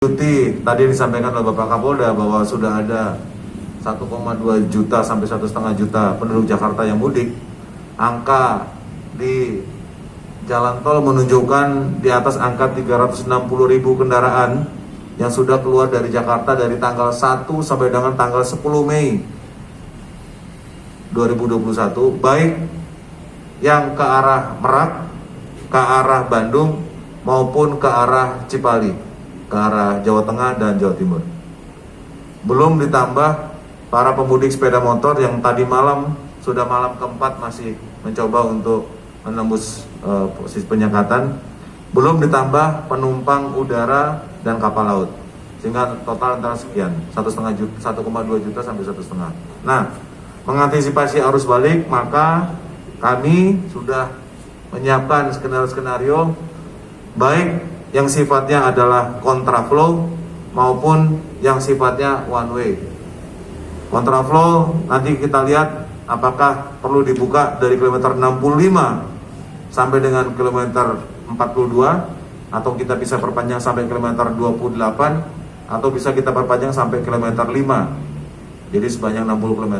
Tadi disampaikan oleh Bapak Kapolda bahwa sudah ada 1,2 juta sampai 1,5 juta penduduk Jakarta yang mudik. Angka di jalan tol menunjukkan di atas angka 360.000 kendaraan yang sudah keluar dari Jakarta dari tanggal 1 sampai dengan tanggal 10 Mei 2021, baik yang ke arah Merak, ke arah Bandung maupun ke arah Cipali, ke arah Jawa Tengah dan Jawa Timur. Belum ditambah para pemudik sepeda motor yang tadi malam, sudah malam keempat masih mencoba untuk menembus posisi penyekatan. Belum ditambah penumpang udara dan kapal laut, sehingga total antara sekian 1,2 juta sampai 1,5. Nah, mengantisipasi arus balik, maka kami sudah menyiapkan skenario baik yang sifatnya adalah kontraflow maupun yang sifatnya one way. Kontraflow nanti kita lihat apakah perlu dibuka dari kilometer 65 sampai dengan kilometer 42, atau kita bisa perpanjang sampai kilometer 28, atau bisa kita perpanjang sampai kilometer 5, jadi sebanyak 60 km.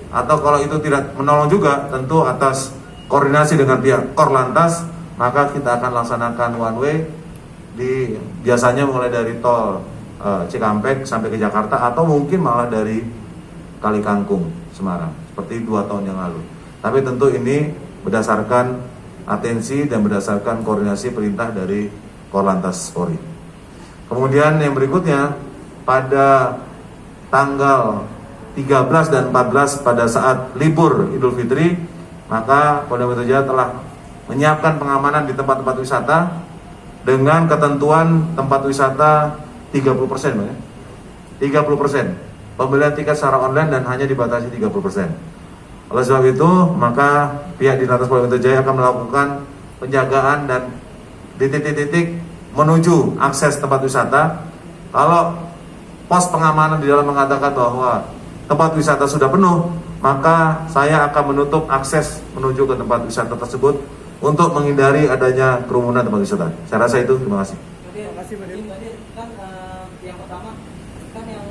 Atau kalau itu tidak menolong juga, tentu atas koordinasi dengan pihak Korlantas, maka kita akan laksanakan one way biasanya mulai dari tol Cikampek sampai ke Jakarta, atau mungkin malah dari Kali Kangkung Semarang seperti 2 tahun yang lalu. Tapi tentu ini berdasarkan atensi dan berdasarkan koordinasi perintah dari Korlantas Polri. Kemudian yang berikutnya, pada tanggal 13 dan 14 pada saat libur Idul Fitri, maka Polda Metro Jaya telah menyiapkan pengamanan di tempat-tempat wisata dengan ketentuan tempat wisata 30%, ya. 30% pembelian tiket secara online dan hanya dibatasi 30%. Oleh sebab itu, maka pihak di Lantas Polda Metro Jaya akan melakukan penjagaan dan di titik-titik menuju akses tempat wisata. Kalau pos pengamanan di dalam mengatakan bahwa tempat wisata sudah penuh, maka saya akan menutup akses menuju ke tempat wisata tersebut untuk menghindari adanya kerumunan tempat wisata. Saya rasa itu. Terima kasih. Terima kasih, Pak Dir. Kan yang pertama kan yang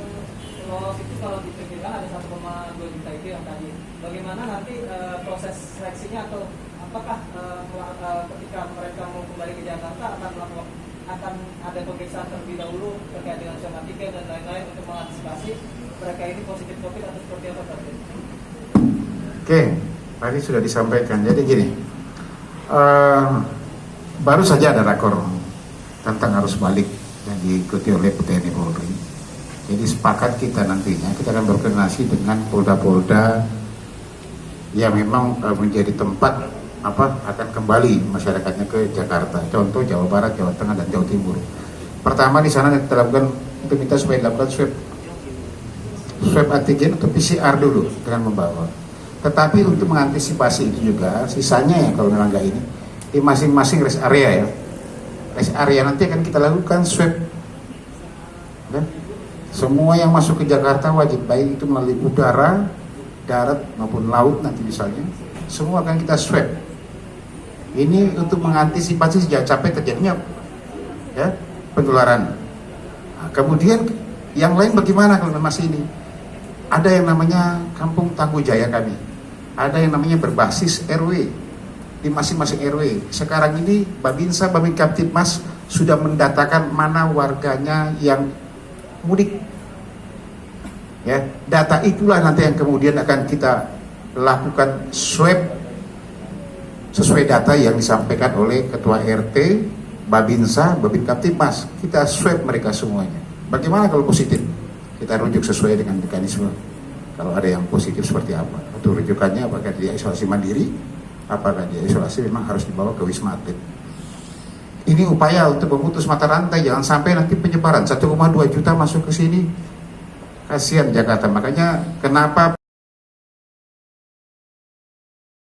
lolos itu kalau diperkirakan ada 1,2 juta itu yang tadi. Bagaimana nanti proses seleksinya, atau apakah ketika mereka mau kembali ke Jakarta akan ada pemeriksaan terlebih dahulu terkait dengan skema tiket dan lain-lain untuk mengantisipasi mereka ini positif COVID atau seperti apa, Pak Dir? Oke, tadi sudah disampaikan. Jadi gini. Baru saja ada rakor tentang arus balik yang diikuti oleh TNI Polri. Jadi sepakat kita nantinya kita akan berkoordinasi dengan polda-polda yang memang menjadi tempat akan kembali masyarakatnya ke Jakarta. Contoh Jawa Barat, Jawa Tengah, dan Jawa Timur. Pertama di sana kita lakukan, kita minta supaya dilakukan swab antigen atau PCR dulu dengan membawa. Tetapi untuk mengantisipasi itu juga, sisanya ya kalau memang nggak ini, di masing-masing rest area ya. Rest area nanti akan kita lakukan swab. Dan semua yang masuk ke Jakarta wajib, baik itu melalui udara, darat maupun laut nanti misalnya, semua akan kita swab. Ini untuk mengantisipasi sejak sampai terjadinya ya, penularan. Nah, kemudian yang lain bagaimana kalau masih ini? Ada yang namanya Kampung Tangguh Jaya kami. Ada yang namanya berbasis RW di masing-masing RW. Sekarang ini Babinsa, Babin Kaptipmas sudah mendatakan mana warganya yang mudik. Ya, data itulah nanti yang kemudian akan kita lakukan swab sesuai data yang disampaikan oleh Ketua RT, Babinsa, Babin Kaptipmas. Kita swab mereka semuanya. Bagaimana kalau positif? Kita rujuk sesuai dengan mekanisme. Kalau ada yang positif seperti apa? Untuk rujukannya apakah dia isolasi mandiri, apakah dia isolasi memang harus dibawa ke Wisma Atlet. Ini upaya untuk memutus mata rantai, jangan sampai nanti penyebaran 1,2 juta masuk ke sini. Kasihan Jakarta. Makanya kenapa